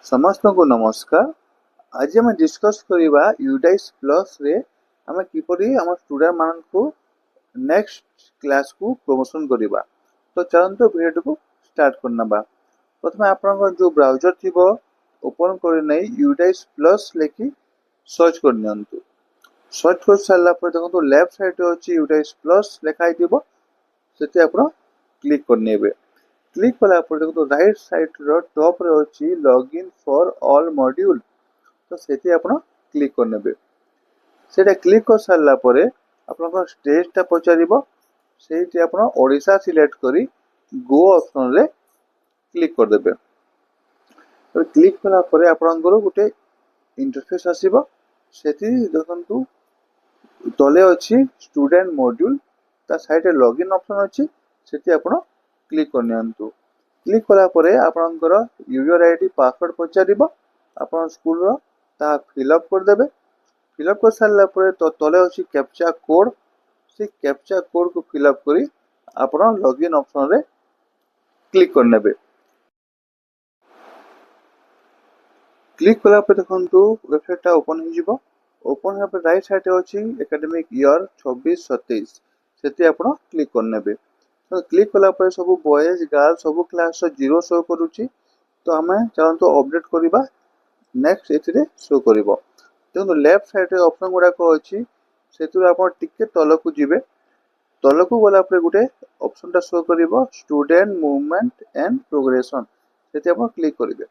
समस्त को नमस्कार। आज आम डिस्कस करवा यूडाइस प्लस रे आम किपरि आम स्टूडेंट मान को नेक्स्ट क्लास को प्रमोशन करवा। तो चलते वीडियो को स्टार्ट करना। प्रथम आप जो ब्राउजर थी ओपन कर यूडाइस प्लस लेखि सर्च कर सर्च कर सारा देखो लेफ्ट साइड अच्छी यूडाइस प्लस लिखाई से आप क्लिक करने। क्लिक कला देखो राइट साइड रो टॉप रे अछि लॉगिन फॉर ऑल मॉड्यूल। तो सेठी आपण क्लिक करनेबे। सेटा क्लिक कर सारला परे आपन स्टेज ता पचारिबो। सेठी आपण ओडिसा सिलेक्ट करी गो ऑप्शन रे क्लिक कर देबे। तो क्लिक कला परे आपनकर गुटे इंटरफेस आसीबो। सेठी देखंतु तले अछि स्टूडेंट मॉड्यूल ता साइड रे लॉगिन ऑप्शन अछि। सेठी आपण क्लिक करनियंतु। क्लिक कला परे आपनकर यूजर आईडी पासवर्ड पचारिबो। आपन स्कूल रो ता फिल अप कर देबे। फिल अप कर सारला परे तो तले अछि कैप्चा कोड। से कैप्चा कोड को फिल अप करी आपन लॉगिन ऑप्शन रे क्लिक करनेबे। क्लिक कला परे देखंतु वेबसाइट ता ओपन हो जिवो। ओपन हे पे राइट साइड अछि एकेडमिक ईयर 26-27 सेती आपन क्लिक करनेबे। तो क्लिक कला परे सब बॉयज गर्ल्स सब क्लास जीरो शो करूची। तो हमें चलतो अपडेट करबा नेक्स्ट एथिरे शो करबो। देखो लेफ्ट साइड रे ऑप्शन गुडा को अछि सेतु आपन टिके तलकु जिवे। तलकु गला परे गुटे ऑप्शन ता शो करबो स्टूडेंट मूवमेंट एंड प्रोग्रेशन। सेती आपन क्लिक करिवे।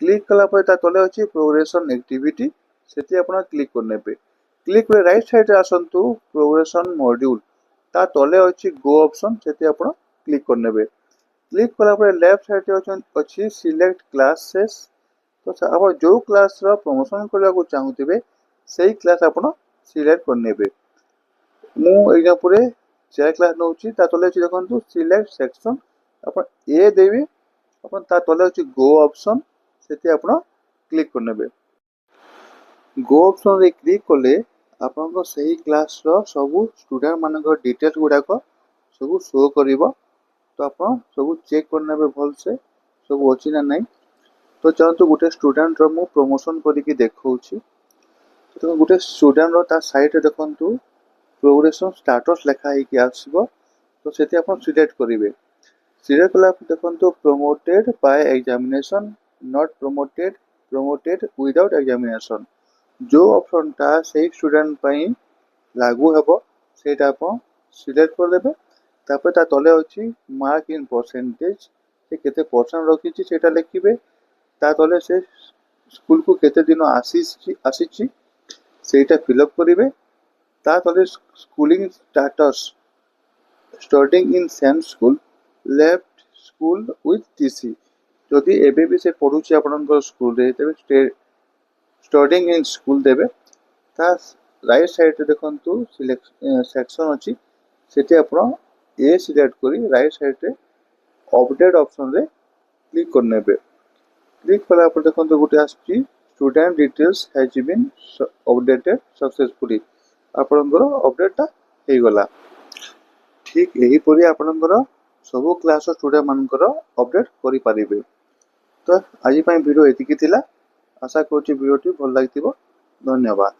क्लिक कला परे ता तले अछि प्रोग्रेशन एक्टिविटी सेती आपन क्लिक करनेबे। क्लिक करे राइट साइड रे आसंतु प्रोग्रेशन मॉड्यूल ता तले अछि गो ऑप्शन सेती आपण क्लिक करनेबे। क्लिक कला परे लेफ्ट साइड रे अछि सिलेक्ट क्लासेस। तो आप जो क्लास रो प्रमोशन करबा को चाहूतिबे सेही क्लास आपण सिलेक्ट करनेबे। मु एग्जांपल रे जे क्लास नउची ता तले अछि देखंतु सिलेक्ट सेक्शन आपण ए देबे। आपण ता तले अछि गो ऑप्शन सेती आपण क्लिक करनेबे। गो ऑप्शन रे क्लिक करले आपन सही क्लास रो सब स्टूडेंट मानक डिटेल्स गुडा को सब शो करिवो। तो आपन सब चेक करनेबे भल से सब अछि ना नहीं। तो चलतो गुटे स्टूडेंट रो मु प्रमोशन करिकि देखौछि। तो गुटे स्टूडेंट रो ता साइड रे देखंतु प्रोग्रेशन स्टेटस लिखा है कि आसीबो। तो सेती आपन सिलेक्ट करिवे। सिलेक्ट कला देखंतु promoted by examination not promoted promoted without examination. जो ऑप्शन ता सही स्टूडेंट पई लागू हेबो सेटा आपण सिलेक्ट कर देबे। तापर ता तले अछि मार्क इन परसेंटेज से केते परसेंट रखिछि सेटा लिखिबे। ता तले से स्कूल को केते दिन आसीछि सेटा फिल अप करिवे। ता तले schooling status studying in same school left school with TC. जदि एबे भी से पढुछि आपनकर स्कूल रे तबे स्टडीइंग इन स्कूल देबे। ता राइट साइड रे देखंतु सिलेक्ट सेक्शन अछि सेठी आपण ए सिलेक्ट करी राइट साइड रे अपडेट ऑप्शन रे क्लिक करनेबे। क्लिक कला पर देखंतु गुटे आछि student details has been updated successfully. आपनकर अपडेट ता हे गला। ठीक एही परी आपनकर सब क्लास स्टूडेंट मानकर अपडेट करि परिबे। तो आज पई वीडियो एतिकी थिला। आशा करछि वीडियोटी भल लागिथिबो। धन्यवाद।